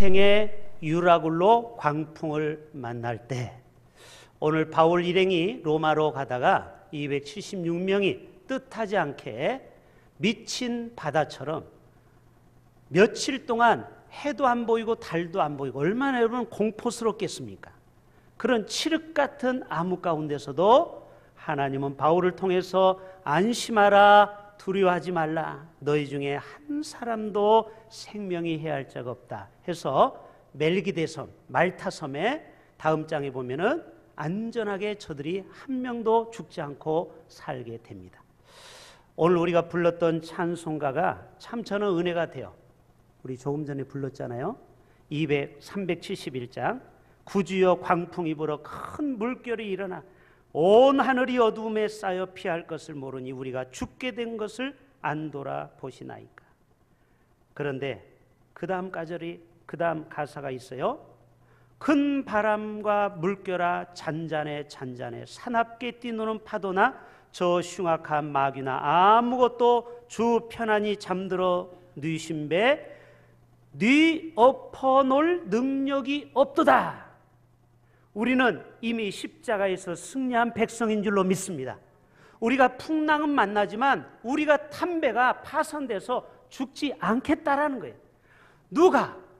인생의 유라굴로 광풍을 만날 때, 오늘 바울 일행이 로마로 가다가 276명이 뜻하지 않게 미친 바다처럼 며칠 동안 해도 안 보이고 달도 안 보이고 얼마나 여러분 공포스럽겠습니까? 그런 칠흑 같은 암흑 가운데서도 하나님은 바울을 통해서 안심하라, 두려워하지 말라, 너희 중에 한 사람도 생명이 해할 자가 없다 해서 멜기데섬, 말타섬에 다음 장에 보면은 안전하게 저들이 한 명도 죽지 않고 살게 됩니다. 오늘 우리가 불렀던 찬송가가 참 저는 은혜가 돼요. 우리 조금 전에 불렀잖아요. 371장 구주여 광풍이 불어 큰 물결이 일어나 온 하늘이 어두움에 쌓여 피할 것을 모르니 우리가 죽게 된 것을 안 돌아보시나이까. 그런데 그 다음 가사가 있어요. 큰 바람과 물결아 잔잔해 잔잔해 사납게 뛰노는 파도나 저 흉악한 마귀나 아무것도 주 편안히 잠들어 누이신 배 네 엎어놓을 능력이 없도다. 우리는 이미 십자가에서 승리한 백성인 줄로 믿습니다. 우리가 풍랑은 만나지만 우리가 탄 배가 파손돼서 죽지 않겠다라는 거예요.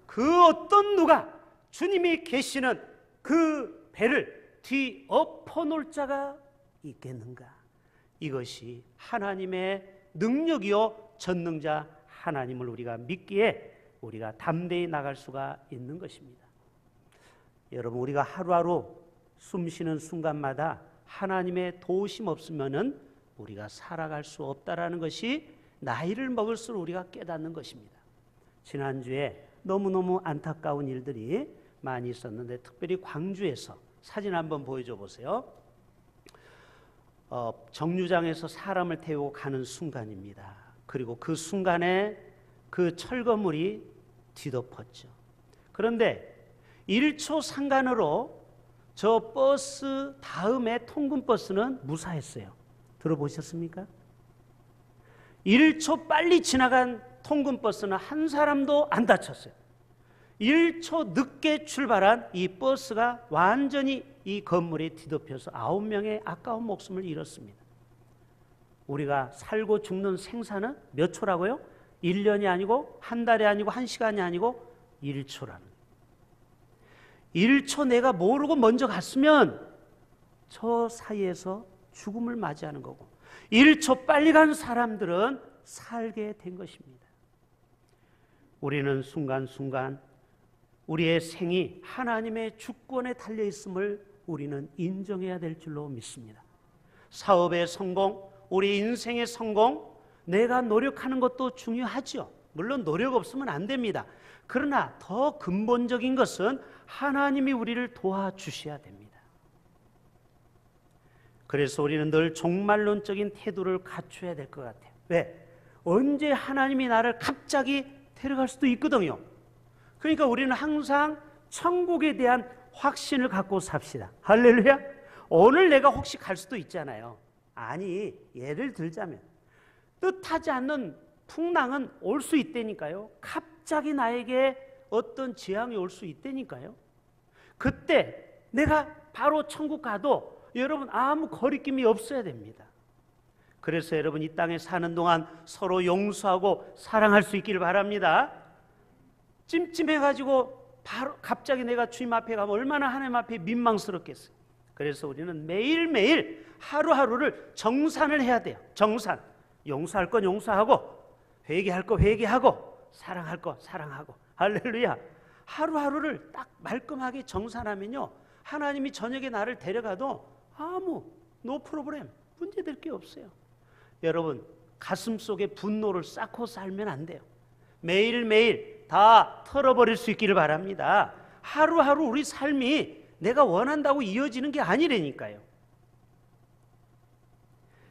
그 어떤 누가 주님이 계시는 그 배를 뒤엎어놓을 자가 있겠는가? 이것이 하나님의 능력이요 전능자 하나님을 우리가 믿기에 우리가 담대히 나갈 수가 있는 것입니다. 여러분, 우리가 하루하루 숨 쉬는 순간마다 하나님의 도우심 없으면은 우리가 살아갈 수 없다라는 것이 나이를 먹을수록 우리가 깨닫는 것입니다. 지난주에 너무너무 안타까운 일들이 많이 있었는데 특별히 광주에서 사진 한번 보여줘 보세요. 정류장에서 사람을 태우고 가는 순간입니다. 그리고 그 순간에 그 철거물이 뒤덮었죠. 그런데 1초 상간으로 저 버스 다음에 통근버스는 무사했어요. 들어보셨습니까? 1초 빨리 지나간 통근버스는 한 사람도 안 다쳤어요. 1초 늦게 출발한 이 버스가 완전히 이 건물에 뒤덮여서 9명의 아까운 목숨을 잃었습니다. 우리가 살고 죽는 생사는 몇 초라고요? 1년이 아니고 한 달이 아니고 한 시간이 아니고 1초라는. 1초 내가 모르고 먼저 갔으면 저 사이에서 죽음을 맞이하는 거고 1초 빨리 간 사람들은 살게 된 것입니다. 우리는 순간순간 우리의 생이 하나님의 주권에 달려 있음을 우리는 인정해야 될 줄로 믿습니다. 사업의 성공, 우리 인생의 성공, 내가 노력하는 것도 중요하죠. 물론 노력 없으면 안 됩니다. 그러나 더 근본적인 것은 하나님이 우리를 도와주셔야 됩니다. 그래서 우리는 늘 종말론적인 태도를 갖춰야 될 것 같아요. 왜? 언제 하나님이 나를 갑자기 데려갈 수도 있거든요. 그러니까 우리는 항상 천국에 대한 확신을 갖고 삽시다. 할렐루야. 오늘 내가 혹시 갈 수도 있잖아요. 아니, 예를 들자면 뜻하지 않는 풍랑은 올 수 있다니까요. 갑자기 나에게 어떤 재앙이 올 수 있다니까요. 그때 내가 바로 천국 가도 여러분 아무 거리낌이 없어야 됩니다. 그래서 여러분 이 땅에 사는 동안 서로 용서하고 사랑할 수 있기를 바랍니다. 찜찜해가지고 바로 갑자기 내가 주님 앞에 가면 얼마나 하나님 앞에 민망스럽겠어요. 그래서 우리는 매일매일 하루하루를 정산을 해야 돼요. 정산. 용서할 건 용서하고 회개할 거 회개하고 사랑할 거 사랑하고. 할렐루야. 하루하루를 딱 말끔하게 정산하면요, 하나님이 저녁에 나를 데려가도 아무 노 프로블렘, 문제될 게 없어요. 여러분 가슴 속에 분노를 쌓고 살면 안 돼요. 매일매일 다 털어버릴 수 있기를 바랍니다. 하루하루 우리 삶이 내가 원한다고 이어지는 게 아니라니까요.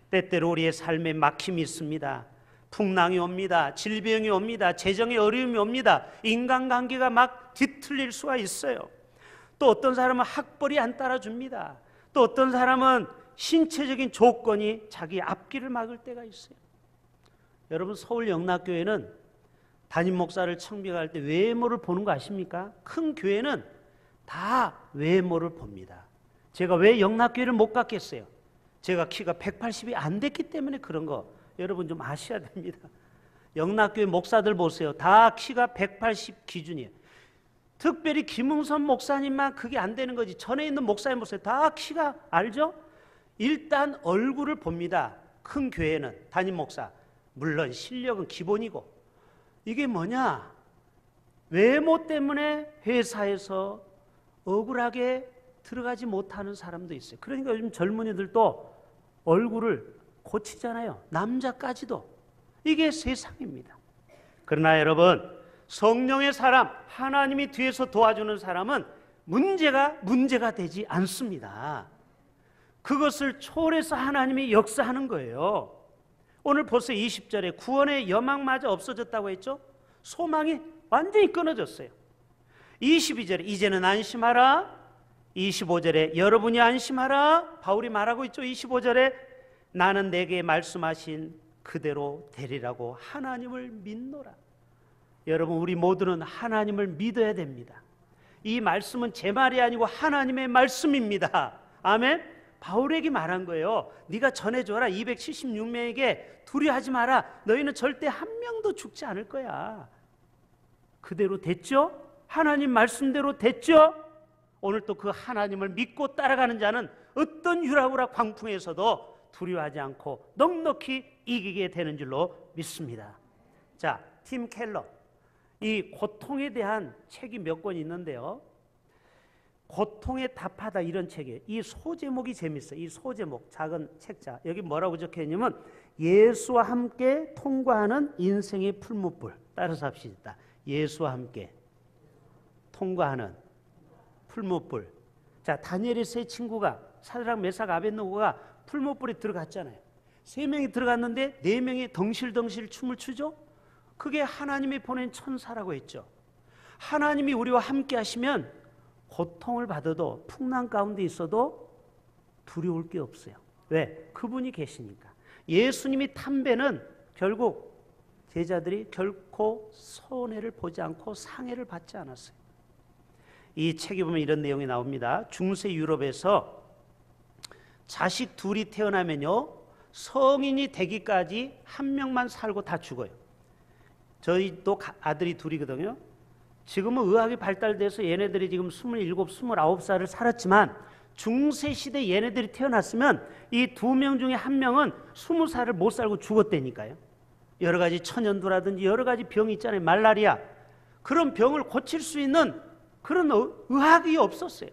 때때로 우리의 삶에 막힘이 있습니다. 풍랑이 옵니다. 질병이 옵니다. 재정의 어려움이 옵니다. 인간관계가 막 뒤틀릴 수가 있어요. 또 어떤 사람은 학벌이 안 따라줍니다. 또 어떤 사람은 신체적인 조건이 자기 앞길을 막을 때가 있어요. 여러분 서울 영락교회는 담임 목사를 청빙할 때 외모를 보는 거 아십니까? 큰 교회는 다 외모를 봅니다. 제가 왜 영락교회를 못 갔겠어요? 제가 키가 180이 안 됐기 때문에 그런 거 여러분 좀 아셔야 됩니다. 영락교회 목사들 보세요. 다 키가 180 기준이에요. 특별히 김응선 목사님만 그게 안 되는 거지. 전에 있는 목사님 보세요. 다 키가 알죠? 일단 얼굴을 봅니다. 큰 교회는 담임 목사. 물론 실력은 기본이고. 이게 뭐냐? 외모 때문에 회사에서 억울하게 들어가지 못하는 사람도 있어요. 그러니까 요즘 젊은이들도 얼굴을 고치잖아요. 남자까지도. 이게 세상입니다. 그러나 여러분, 성령의 사람, 하나님이 뒤에서 도와주는 사람은 문제가 되지 않습니다. 그것을 초월해서 하나님이 역사하는 거예요. 오늘 벌써 20절에 구원의 여망마저 없어졌다고 했죠? 소망이 완전히 끊어졌어요. 22절에 이제는 안심하라. 25절에 여러분이 안심하라. 바울이 말하고 있죠. 25절에 나는 내게 말씀하신 그대로 되리라고 하나님을 믿노라. 여러분, 우리 모두는 하나님을 믿어야 됩니다. 이 말씀은 제 말이 아니고 하나님의 말씀입니다. 아멘. 바울에게 말한 거예요. 네가 전해줘라. 276명에게 두려워하지 마라. 너희는 절대 한 명도 죽지 않을 거야. 그대로 됐죠? 하나님 말씀대로 됐죠? 오늘 또 그 하나님을 믿고 따라가는 자는 어떤 유라우라 광풍에서도 두려워하지 않고 넉넉히 이기게 되는 줄로 믿습니다. 자, 팀 켈러, 이 고통에 대한 책이 몇 권 있는데요. 고통에 답하다 이런 책이에요. 이 소제목이 재밌어요. 이 소제목, 작은 책자. 여기 뭐라고 적혀있냐면 예수와 함께 통과하는 인생의 풀무불. 따라서 합시다. 예수와 함께 통과하는 풀무불. 자, 다니엘의 세 친구가 사드락 메삭 아벳느고가 풀무불에 들어갔잖아요. 3명이 들어갔는데 4명이 덩실덩실 춤을 추죠. 그게 하나님이 보낸 천사라고 했죠. 하나님이 우리와 함께 하시면 고통을 받아도 풍랑 가운데 있어도 두려울 게 없어요. 왜? 그분이 계시니까. 예수님이 탄 배는 결국 제자들이 결코 손해를 보지 않고 상해를 받지 않았어요. 이 책에 보면 이런 내용이 나옵니다. 중세 유럽에서 자식 둘이 태어나면요, 성인이 되기까지 한 명만 살고 다 죽어요. 저희도 아들이 둘이거든요. 지금은 의학이 발달돼서 얘네들이 지금 27, 29살을 살았지만 중세 시대 얘네들이 태어났으면 이 2명 중에 1명은 20살을 못 살고 죽었다니까요. 여러 가지 천연두라든지 여러 가지 병이 있잖아요. 말라리아. 그런 병을 고칠 수 있는 그런 의학이 없었어요.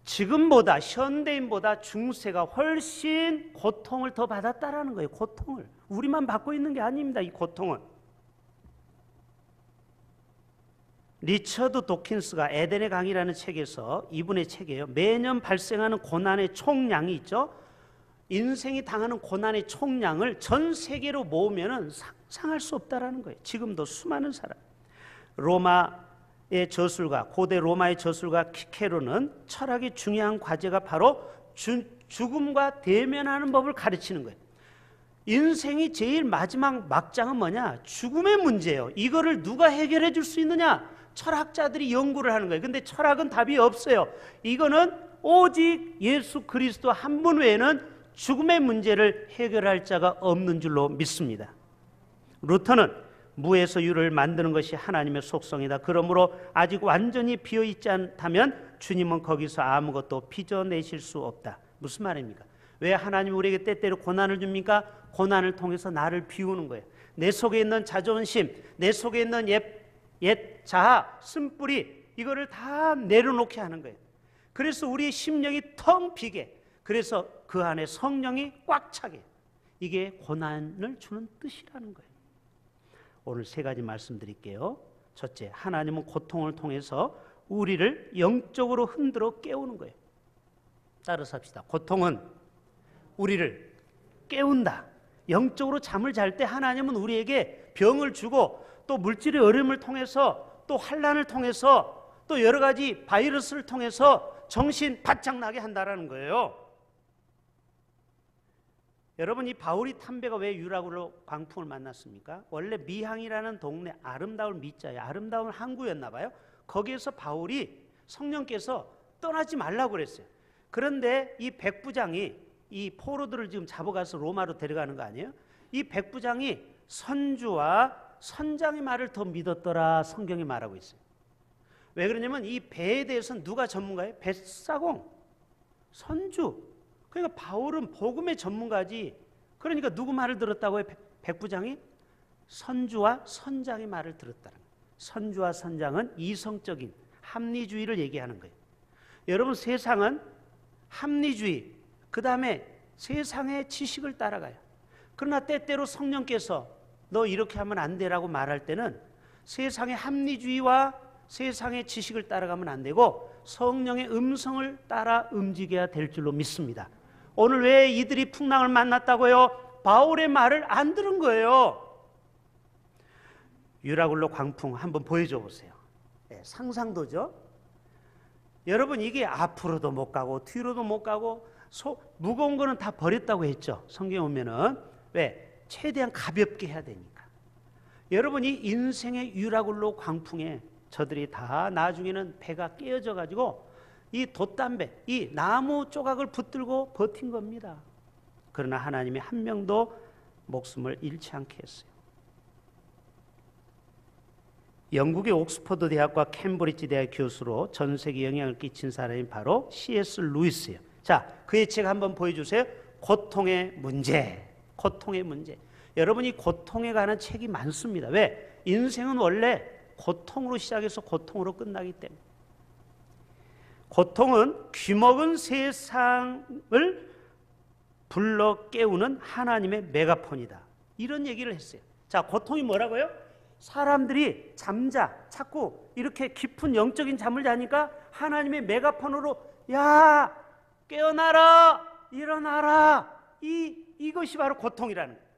지금보다, 현대인보다 중세가 훨씬 고통을 더 받았다라는 거예요. 고통을. 우리만 받고 있는 게 아닙니다. 이 고통은. 리처드 도킨스가 에덴의 강이라는 책에서, 이분의 책이에요. 매년 발생하는 고난의 총량이 있죠. 인생이 당하는 고난의 총량을 전 세계로 모으면 상상할 수 없다라는 거예요. 지금도 수많은 사람. 로마의 저술가, 고대 로마의 저술가 키케로는 철학의 중요한 과제가 바로 죽음과 대면하는 법을 가르치는 거예요. 인생이 제일 마지막 막장은 뭐냐? 죽음의 문제예요. 이거를 누가 해결해 줄 수 있느냐? 철학자들이 연구를 하는 거예요. 근데 철학은 답이 없어요. 이거는 오직 예수 그리스도 한 분 외에는 죽음의 문제를 해결할 자가 없는 줄로 믿습니다. 루터는 무에서 유를 만드는 것이 하나님의 속성이다. 그러므로 아직 완전히 비어있지 않다면 주님은 거기서 아무것도 빚어내실 수 없다. 무슨 말입니까? 왜 하나님 우리에게 때때로 고난을 줍니까? 고난을 통해서 나를 비우는 거예요. 내 속에 있는 자존심, 내 속에 있는 옛 자아, 쓴뿌리, 이거를 다 내려놓게 하는 거예요. 그래서 우리의 심령이 텅 비게, 그래서 그 안에 성령이 꽉 차게, 이게 고난을 주는 뜻이라는 거예요. 오늘 3가지 말씀드릴게요. 첫째, 하나님은 고통을 통해서 우리를 영적으로 흔들어 깨우는 거예요. 따라서 합시다. 고통은 우리를 깨운다. 영적으로 잠을 잘 때 하나님은 우리에게 병을 주고 또 물질의 어려움을 통해서 또 환난을 통해서 또 여러 가지 바이러스를 통해서 정신 바짝 나게 한다라는 거예요. 여러분, 이 바울이 탐배가 왜 유라굴로 광풍을 만났습니까? 원래 미항이라는 동네, 아름다울 미자에 아름다운 항구였나 봐요. 거기에서 바울이 성령께서 떠나지 말라고 그랬어요. 그런데 이 백부장이 이 포로들을 지금 잡아가서 로마로 데려가는 거 아니에요? 이 백부장이 선주와 선장의 말을 더 믿었더라, 성경이 말하고 있어요. 왜 그러냐면 이 배에 대해서는 누가 전문가예요? 뱃사공, 선주. 그러니까 바울은 복음의 전문가지. 그러니까 누구 말을 들었다고 해요? 백부장이? 선주와 선장의 말을 들었다는 거예요. 선주와 선장은 이성적인 합리주의를 얘기하는 거예요. 여러분, 세상은 합리주의, 그 다음에 세상의 지식을 따라가요. 그러나 때때로 성령께서 너 이렇게 하면 안 되라고 말할 때는 세상의 합리주의와 세상의 지식을 따라가면 안 되고 성령의 음성을 따라 움직여야 될 줄로 믿습니다. 오늘 왜 이들이 풍랑을 만났다고요? 바울의 말을 안 들은 거예요. 유라굴로 광풍 한번 보여줘 보세요. 네, 상상도죠. 여러분, 이게 앞으로도 못 가고 뒤로도 못 가고 무거운 거는 다 버렸다고 했죠. 성경에 오면은. 왜? 최대한 가볍게 해야 되니까. 여러분, 이 인생의 유라굴로 광풍에 저들이 다 나중에는 배가 깨어져 가지고 이 돛담배, 이 나무 조각을 붙들고 버틴 겁니다. 그러나 하나님이 한 명도 목숨을 잃지 않게 했어요. 영국의 옥스퍼드 대학과 캠브리지 대학 교수로 전 세계에 영향을 끼친 사람이 바로 C.S. 루이스예요. 자, 그의 책 한번 보여주세요. 고통의 문제. 고통의 문제. 여러분이 고통에 관한 책이 많습니다. 왜? 인생은 원래 고통으로 시작해서 고통으로 끝나기 때문에. 고통은 귀먹은 세상을 불러 깨우는 하나님의 메가폰이다. 이런 얘기를 했어요. 자, 고통이 뭐라고요? 사람들이 자꾸 이렇게 깊은 영적인 잠을 자니까 하나님의 메가폰으로 야, 깨어나라, 일어나라. 이것이 바로 고통이라는 거예요.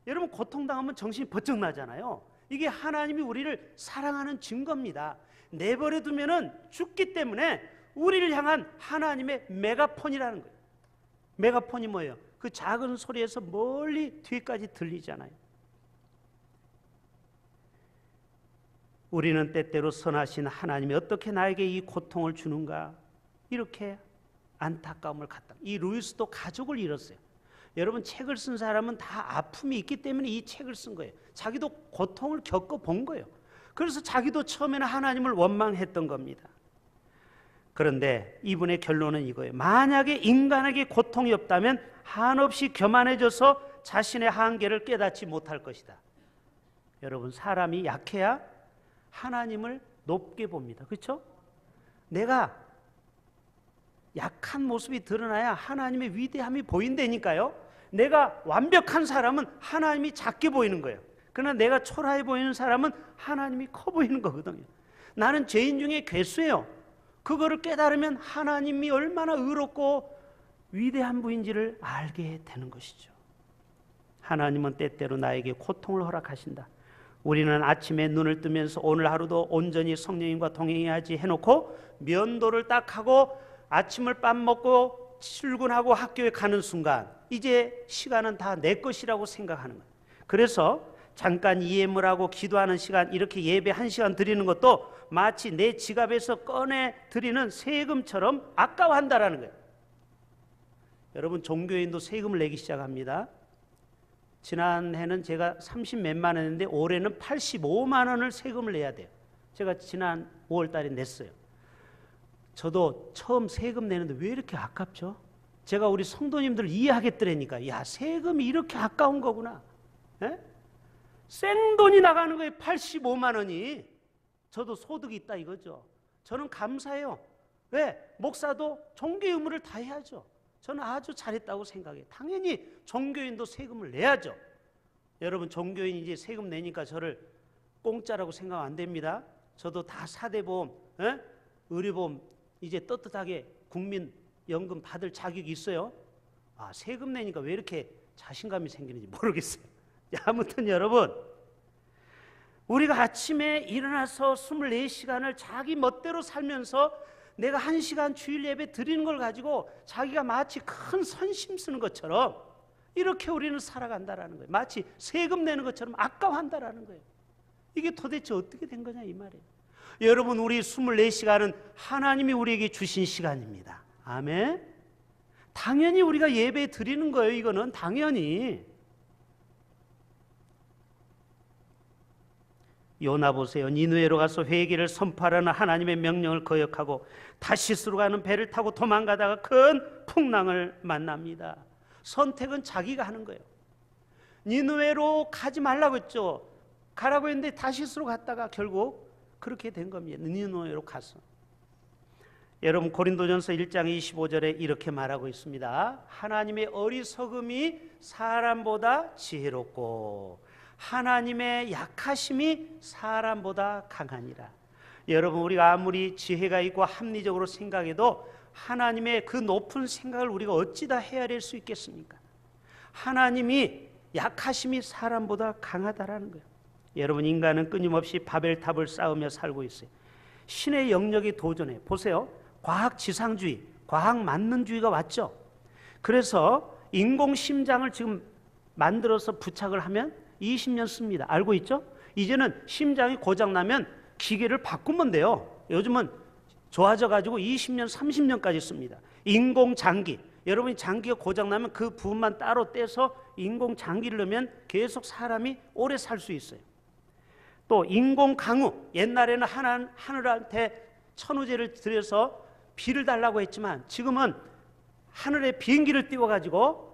여러분, 고통당하면 정신이 번쩍 나잖아요. 이게 하나님이 우리를 사랑하는 증거입니다. 내버려 두면은 죽기 때문에 우리를 향한 하나님의 메가폰이라는 거예요. 메가폰이 뭐예요? 그 작은 소리에서 멀리 뒤까지 들리잖아요. 우리는 때때로 선하신 하나님이 어떻게 나에게 이 고통을 주는가, 이렇게 안타까움을 갖다. 이 루이스도 가족을 잃었어요. 여러분, 책을 쓴 사람은 다 아픔이 있기 때문에 이 책을 쓴 거예요. 자기도 고통을 겪어본 거예요. 그래서 자기도 처음에는 하나님을 원망했던 겁니다. 그런데 이분의 결론은 이거예요. 만약에 인간에게 고통이 없다면 한없이 교만해져서 자신의 한계를 깨닫지 못할 것이다. 여러분, 사람이 약해야 하나님을 높게 봅니다. 그렇죠? 내가 약한 모습이 드러나야 하나님의 위대함이 보인다니까요. 내가 완벽한 사람은 하나님이 작게 보이는 거예요. 그러나 내가 초라해 보이는 사람은 하나님이 커 보이는 거거든요. 나는 죄인 중에 괴수예요. 그거를 깨달으면 하나님이 얼마나 의롭고 위대한 분인지를 알게 되는 것이죠. 하나님은 때때로 나에게 고통을 허락하신다. 우리는 아침에 눈을 뜨면서 오늘 하루도 온전히 성령님과 동행해야지 해놓고 면도를 딱 하고 아침을 밥 먹고 출근하고 학교에 가는 순간 이제 시간은 다 내 것이라고 생각하는 거예요. 그래서 잠깐 예물 하고 기도하는 시간, 이렇게 예배 1시간 드리는 것도 마치 내 지갑에서 꺼내 드리는 세금처럼 아까워한다라는 거예요. 여러분, 종교인도 세금을 내기 시작합니다. 지난해는 제가 30몇만 원 했는데 올해는 85만 원을 세금을 내야 돼요. 제가 지난 5월 달에 냈어요. 저도 처음 세금 내는데 왜 이렇게 아깝죠? 제가 우리 성도님들 이해하겠더라니까. 야, 세금이 이렇게 아까운 거구나. 에? 생돈이 나가는 거예요. 85만 원이. 저도 소득이 있다 이거죠. 저는 감사해요. 왜? 목사도 종교 의무를 다 해야죠. 저는 아주 잘했다고 생각해요. 당연히 종교인도 세금을 내야죠. 여러분, 종교인이 이제 세금 내니까 저를 공짜라고 생각 안 됩니다. 저도 다 사대보험, 의료보험 이제 떳떳하게 국민연금 받을 자격이 있어요. 아, 세금 내니까 왜 이렇게 자신감이 생기는지 모르겠어요. 아무튼 여러분, 우리가 아침에 일어나서 24시간을 자기 멋대로 살면서 내가 1시간 주일 예배 드리는 걸 가지고 자기가 마치 큰 선심 쓰는 것처럼 이렇게 우리는 살아간다라는 거예요. 마치 세금 내는 것처럼 아까워한다라는 거예요. 이게 도대체 어떻게 된 거냐 이 말이에요. 여러분, 우리 24시간은 하나님이 우리에게 주신 시간입니다. 아멘. 당연히 우리가 예배 드리는 거예요. 이거는 당연히. 요나 보세요. 니느웨로 가서 회개를 선포하라는 하나님의 명령을 거역하고 다시스로 가는 배를 타고 도망가다가 큰 풍랑을 만납니다. 선택은 자기가 하는 거예요. 니느웨로 가지 말라고 했죠. 가라고 했는데 다시스로 갔다가 결국 그렇게 된 겁니다. 니느웨로 가서. 여러분, 고린도전서 1장 25절에 이렇게 말하고 있습니다. 하나님의 어리석음이 사람보다 지혜롭고 하나님의 약하심이 사람보다 강하니라. 여러분, 우리가 아무리 지혜가 있고 합리적으로 생각해도 하나님의 그 높은 생각을 우리가 어찌다 헤아릴 수 있겠습니까? 하나님이 약하심이 사람보다 강하다라는 거예요. 여러분, 인간은 끊임없이 바벨탑을 쌓으며 살고 있어요. 신의 영역에 도전해 보세요. 과학지상주의, 과학만능주의가 왔죠. 그래서 인공심장을 지금 만들어서 부착을 하면 20년 씁니다. 알고 있죠? 이제는 심장이 고장나면 기계를 바꾸면 돼요. 요즘은 좋아져 가지고 20년, 30년까지 씁니다. 인공장기, 여러분이 장기가 고장나면 그 부분만 따로 떼서 인공장기를 넣으면 계속 사람이 오래 살 수 있어요. 또 인공강우, 옛날에는 하늘한테 천우제를 들여서 비를 달라고 했지만 지금은 하늘에 비행기를 띄워가지고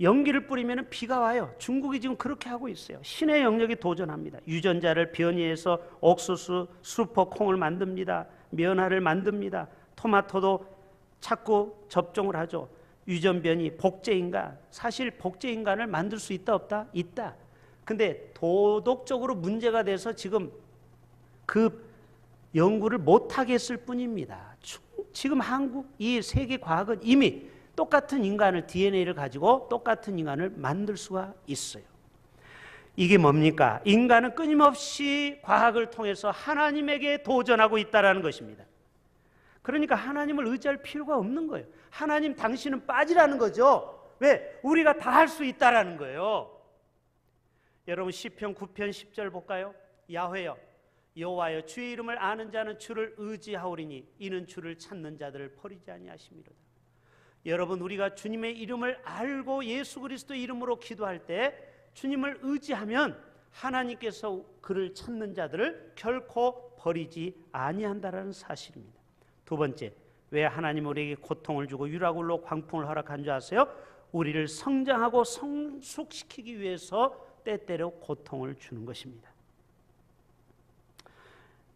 연기를 뿌리면 비가 와요. 중국이 지금 그렇게 하고 있어요. 신의 영역에 도전합니다. 유전자를 변이해서 옥수수, 수퍼콩을 만듭니다. 면화를 만듭니다. 토마토도 자꾸 접종을 하죠. 유전변이, 복제인간. 사실 복제인간을 만들 수 있다 없다? 있다. 근데 도덕적으로 문제가 돼서 지금 그 연구를 못하게 했을 뿐입니다. 지금 한국, 이 세계 과학은 이미 똑같은 인간을, DNA를 가지고 똑같은 인간을 만들 수가 있어요. 이게 뭡니까? 인간은 끊임없이 과학을 통해서 하나님에게 도전하고 있다는 것입니다. 그러니까 하나님을 의지할 필요가 없는 거예요. 하나님, 당신은 빠지라는 거죠. 왜? 우리가 다 할 수 있다는 거예요. 여러분, 시편 9편 10절 볼까요? 야훼여, 여호와여, 주의 이름을 아는 자는 주를 의지하오리니 이는 주를 찾는 자들을 버리지 아니하심이로다. 여러분, 우리가 주님의 이름을 알고 예수 그리스도의 이름으로 기도할 때 주님을 의지하면 하나님께서 그를 찾는 자들을 결코 버리지 아니한다라는 사실입니다. 두 번째, 왜 하나님 우리에게 고통을 주고 유라굴로 광풍을 허락한 줄 아세요? 우리를 성장하고 성숙시키기 위해서 때때로 고통을 주는 것입니다.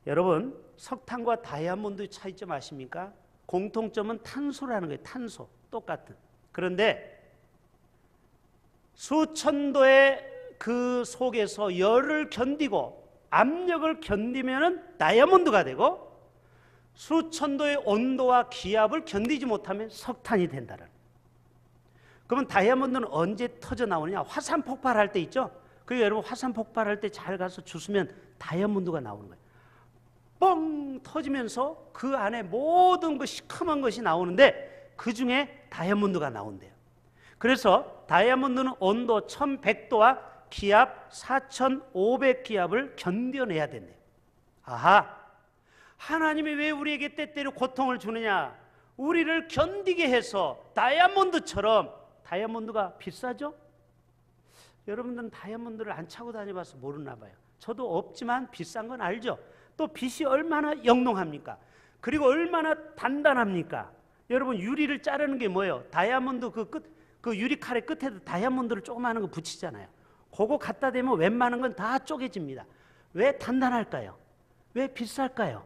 여러분, 석탄과 다이아몬드의 차이점 아십니까? 공통점은 탄소라는 거예요. 탄소, 똑같은. 그런데 수천도의 그 속에서 열을 견디고 압력을 견디면 다이아몬드가 되고, 수천도의 온도와 기압을 견디지 못하면 석탄이 된다는. 그러면 다이아몬드는 언제 터져 나오느냐? 화산 폭발할 때 있죠? 그리고 여러분, 화산 폭발할 때 잘 가서 주스면 다이아몬드가 나오는 거예요. 뻥 터지면서 그 안에 모든 그 시커먼 것이 나오는데 그 중에 다이아몬드가 나온대요. 그래서 다이아몬드는 온도 1100도와 기압 4500기압을 견뎌내야 된대요. 아하, 하나님이 왜 우리에게 때때로 고통을 주느냐? 우리를 견디게 해서 다이아몬드처럼. 다이아몬드가 비싸죠? 여러분들은 다이아몬드를 안 차고 다녀봐서 모르나 봐요. 저도 없지만 비싼 건 알죠. 또 빛이 얼마나 영롱합니까? 그리고 얼마나 단단합니까? 여러분, 유리를 자르는 게 뭐예요? 다이아몬드 그 유리칼의 끝에도 다이아몬드를 조그마한 거 붙이잖아요. 그거 갖다 대면 웬만한 건 다 쪼개집니다. 왜 단단할까요? 왜 비쌀까요?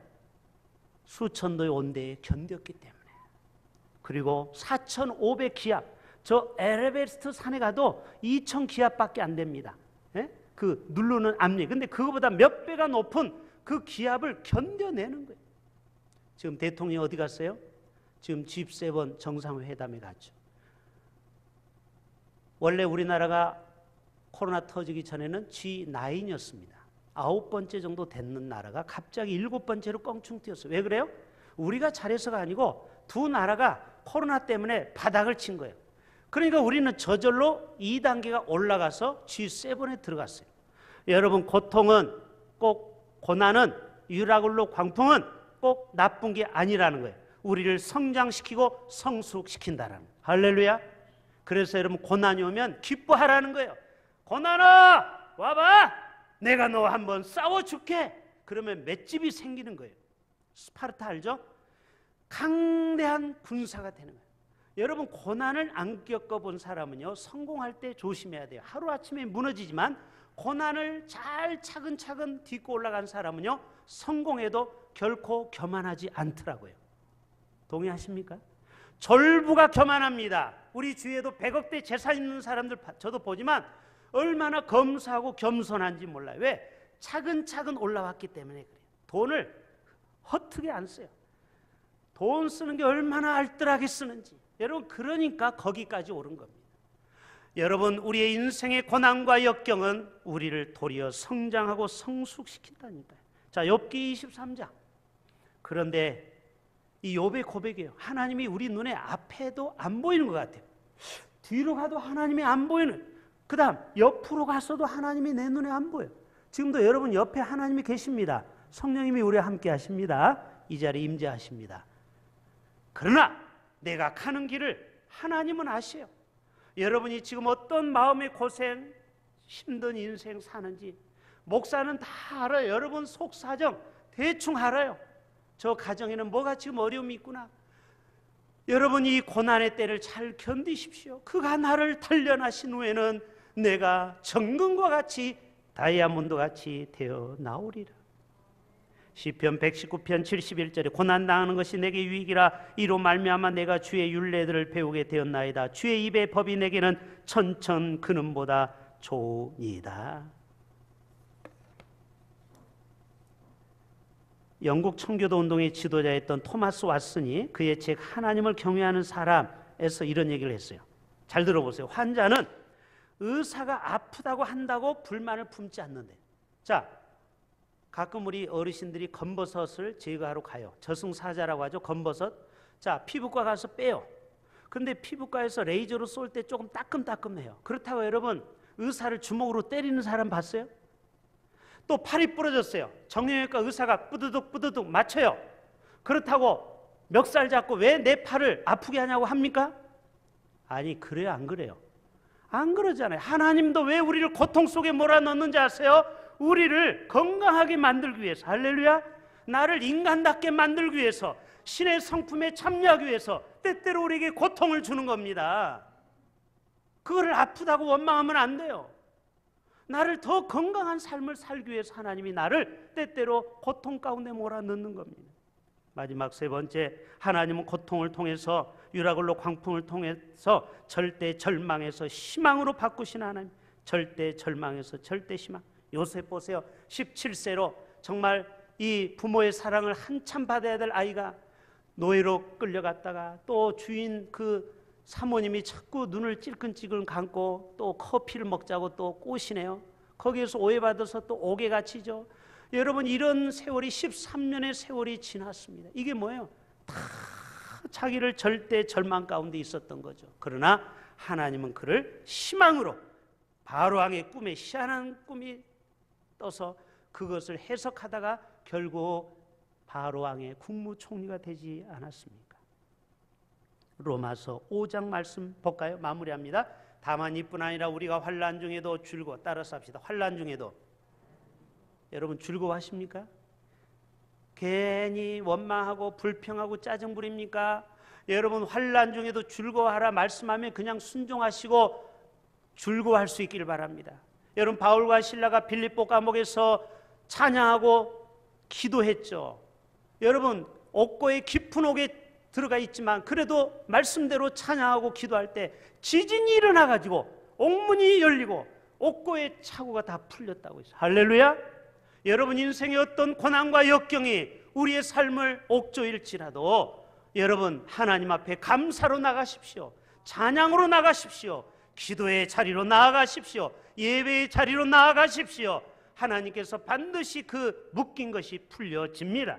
수천도의 온도에 견뎠기 때문에. 그리고 4500기압, 저 에베레스트 산에 가도 2000기압밖에 안 됩니다. 예? 그 누르는 압력. 근데 그거보다 몇 배가 높은 그 기압을 견뎌내는 거예요. 지금 대통령이 어디 갔어요? 지금 G7 정상회담에 갔죠. 원래 우리나라가 코로나 터지기 전에는 G9이었습니다. 9번째 정도 됐는 나라가 갑자기 7번째로 껑충 뛰었어요. 왜 그래요? 우리가 잘해서가 아니고 두 나라가 코로나 때문에 바닥을 친 거예요. 그러니까 우리는 저절로 2단계가 올라가서 G7에 들어갔어요. 여러분, 고통은 꼭, 고난은, 유라굴로 광풍은 꼭 나쁜 게 아니라는 거예요. 우리를 성장시키고 성숙시킨다라는 거예요. 할렐루야. 그래서 여러분, 고난이 오면 기뻐하라는 거예요. 고난아, 와봐, 내가 너 한번 싸워줄게. 그러면 맷집이 생기는 거예요. 스파르타 알죠? 강대한 군사가 되는 거예요. 여러분, 고난을 안 겪어본 사람은요, 성공할 때 조심해야 돼요. 하루아침에 무너지지만 고난을 잘 차근차근 딛고 올라간 사람은요, 성공해도 결코 교만하지 않더라고요. 동의하십니까? 졸부가 교만합니다. 우리 주위에도 100억대 재산 있는 사람들 저도 보지만 얼마나 검소하고 겸손한지 몰라요. 왜? 차근차근 올라왔기 때문에 그래요. 돈을 허투게 안 써요. 돈 쓰는 게 얼마나 알뜰하게 쓰는지. 여러분, 그러니까 거기까지 오른 겁니다. 여러분, 우리의 인생의 고난과 역경은 우리를 도리어 성장하고 성숙시킨다니까요. 자, 욥기 23장. 그런데 이 욥의 고백이에요. 하나님이 우리 눈에 앞에도 안 보이는 것 같아요. 뒤로 가도 하나님이 안 보이는, 그 다음 옆으로 갔어도 하나님이 내 눈에 안 보여요. 지금도 여러분 옆에 하나님이 계십니다. 성령님이 우리와 함께 하십니다. 이 자리에 임재하십니다. 그러나 내가 가는 길을 하나님은 아셔요. 여러분이 지금 어떤 마음의 고생, 힘든 인생 사는지 목사는 다 알아요. 여러분 속사정 대충 알아요. 저 가정에는 뭐가 지금 어려움이 있구나. 여러분이 이 고난의 때를 잘 견디십시오. 그가 나를 단련하신 후에는 내가 정금과 같이 다이아몬드 같이 되어 나오리라. 시편 119편 71절에 고난당하는 것이 내게 유익이라. 이로 말미암아 내가 주의 율례들을 배우게 되었나이다. 주의 입의 법이 내게는 천천 근음보다 좋으니이다. 영국 청교도 운동의 지도자였던 토마스 왓슨이 그의 책 하나님을 경외하는 사람에서 이런 얘기를 했어요. 잘 들어보세요. 환자는 의사가 아프다고 한다고 불만을 품지 않는데. 자, 가끔 우리 어르신들이 검버섯을 제거하러 가요. 저승사자라고 하죠. 검버섯. 자, 피부과 가서 빼요. 근데 피부과에서 레이저로 쏠 때 조금 따끔따끔해요. 그렇다고 여러분 의사를 주먹으로 때리는 사람 봤어요? 또 팔이 부러졌어요. 정형외과 의사가 뿌드득 맞춰요. 그렇다고 멱살 잡고 왜 내 팔을 아프게 하냐고 합니까? 아니, 그래요, 안 그래요? 안 그러잖아요. 하나님도 왜 우리를 고통 속에 몰아넣는지 아세요? 우리를 건강하게 만들기 위해서. 할렐루야. 나를 인간답게 만들기 위해서, 신의 성품에 참여하기 위해서 때때로 우리에게 고통을 주는 겁니다. 그거를 아프다고 원망하면 안 돼요. 나를 더 건강한 삶을 살기 위해서 하나님이 나를 때때로 고통 가운데 몰아넣는 겁니다. 마지막 세 번째, 하나님은 고통을 통해서, 유라굴로 광풍을 통해서 절대 절망에서 희망으로 바꾸신 하나님. 절대 절망에서 절대 희망. 요셉 보세요. 17세로 정말 이 부모의 사랑을 한참 받아야 될 아이가 노예로 끌려갔다가 또 주인 그 사모님이 자꾸 눈을 찔끔찔끔 감고 또 커피를 먹자고 또 꼬시네요. 거기에서 오해받아서 또 옥에 갇히죠. 여러분, 이런 세월이 13년의 세월이 지났습니다. 이게 뭐예요? 다 자기를 절대 절망 가운데 있었던 거죠. 그러나 하나님은 그를 희망으로, 바로왕의 꿈에 희한한 꿈이 떠서 그것을 해석하다가 결국 바로왕의 국무총리가 되지 않았습니까? 로마서 5장 말씀 볼까요? 마무리합니다. 다만 이뿐 아니라 우리가 환난 중에도 즐거워. 따라서 합시다. 환난 중에도. 여러분 즐거워하십니까? 괜히 원망하고 불평하고 짜증 부립니까? 여러분 환난 중에도 즐거워하라 말씀하면 그냥 순종하시고 즐거워할 수 있기를 바랍니다. 여러분 바울과 실라가 빌립보 감옥에서 찬양하고 기도했죠. 여러분 옥고의 깊은 옥에 들어가 있지만 그래도 말씀대로 찬양하고 기도할 때 지진이 일어나가지고 옥문이 열리고 옥고의 차고가 다 풀렸다고 했어요. 할렐루야. 여러분 인생의 어떤 고난과 역경이 우리의 삶을 옥조일지라도 여러분 하나님 앞에 감사로 나가십시오. 찬양으로 나가십시오. 기도의 자리로 나아가십시오. 예배의 자리로 나아가십시오. 하나님께서 반드시 그 묶인 것이 풀려집니다.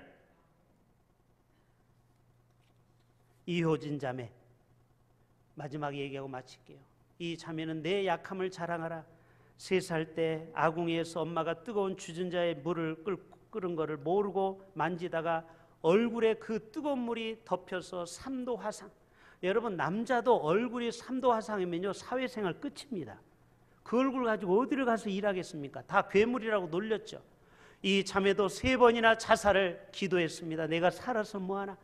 이효진 자매, 마지막 얘기하고 마칠게요. 이 자매는 내 약함을 자랑하라. 3살 때 아궁이에서 엄마가 뜨거운 주전자에 물을 끓은 거를 모르고 만지다가 얼굴에 그 뜨거운 물이 덮여서 3도 화상. 여러분, 남자도 얼굴이 3도 화상이면요 사회생활 끝입니다. 그 얼굴 가지고 어디를 가서 일하겠습니까? 다 괴물이라고 놀렸죠. 이 자매도 3번이나 자살을 기도했습니다. 내가 살아서 뭐하나.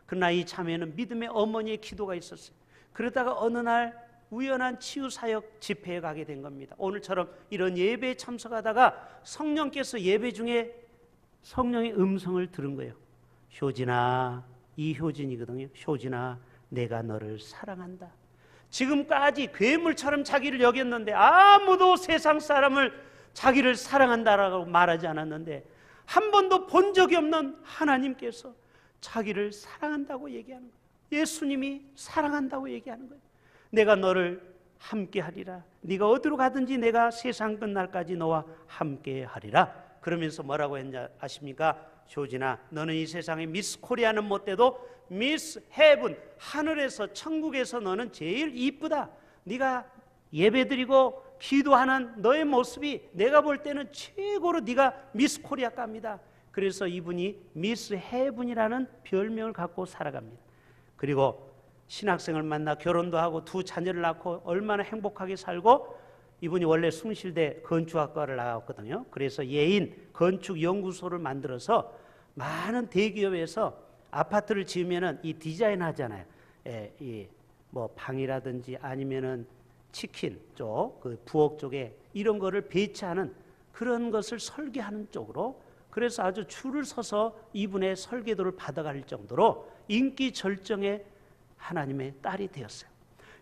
그러나 이 자매는 믿음의 어머니의 기도가 있었어요. 그러다가 어느 날 우연한 치유사역 집회에 가게 된 겁니다. 오늘처럼 이런 예배에 참석하다가 성령께서 예배 중에 성령의 음성을 들은 거예요. 효진아, 이효진이거든요. 효진아, 내가 너를 사랑한다. 지금까지 괴물처럼 자기를 여겼는데 아무도 세상 사람을 자기를 사랑한다라고 말하지 않았는데 한 번도 본 적이 없는 하나님께서 자기를 사랑한다고 얘기하는 거예요. 예수님이 사랑한다고 얘기하는 거예요. 내가 너를 함께 하리라. 네가 어디로 가든지 내가 세상 끝날까지 너와 함께 하리라. 그러면서 뭐라고 했냐 아십니까? 효진아, 너는 이 세상에 미스 코리아는 못 돼도 미스 헤븐, 하늘에서 천국에서 너는 제일 이쁘다. 네가 예배드리고 기도하는 너의 모습이 내가 볼 때는 최고로 네가 미스 코리아 갑니다. 그래서 이분이 미스 헤븐이라는 별명을 갖고 살아갑니다. 그리고 신학생을 만나 결혼도 하고 2 자녀를 낳고 얼마나 행복하게 살고, 이분이 원래 숭실대 건축학과를 나왔거든요. 그래서 예인 건축연구소를 만들어서 많은 대기업에서 아파트를 지으면은 이 디자인 하잖아요. 이 뭐 방이라든지 아니면은 치킨 쪽, 그 부엌 쪽에 이런 거를 배치하는 그런 것을 설계하는 쪽으로, 그래서 아주 줄을 서서 이분의 설계도를 받아갈 정도로 인기 절정의 하나님의 딸이 되었어요.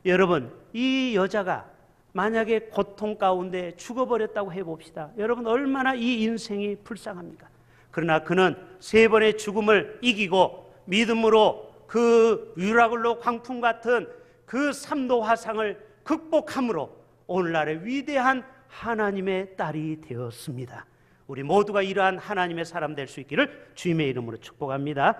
여러분, 이 여자가 만약에 고통 가운데 죽어버렸다고 해봅시다. 여러분, 얼마나 이 인생이 불쌍합니까? 그러나 그는 3번의 죽음을 이기고 믿음으로 그 유라굴로 광풍 같은 그 3도 화상을 극복함으로 오늘날의 위대한 하나님의 딸이 되었습니다. 우리 모두가 이러한 하나님의 사람 될 수 있기를 주님의 이름으로 축복합니다.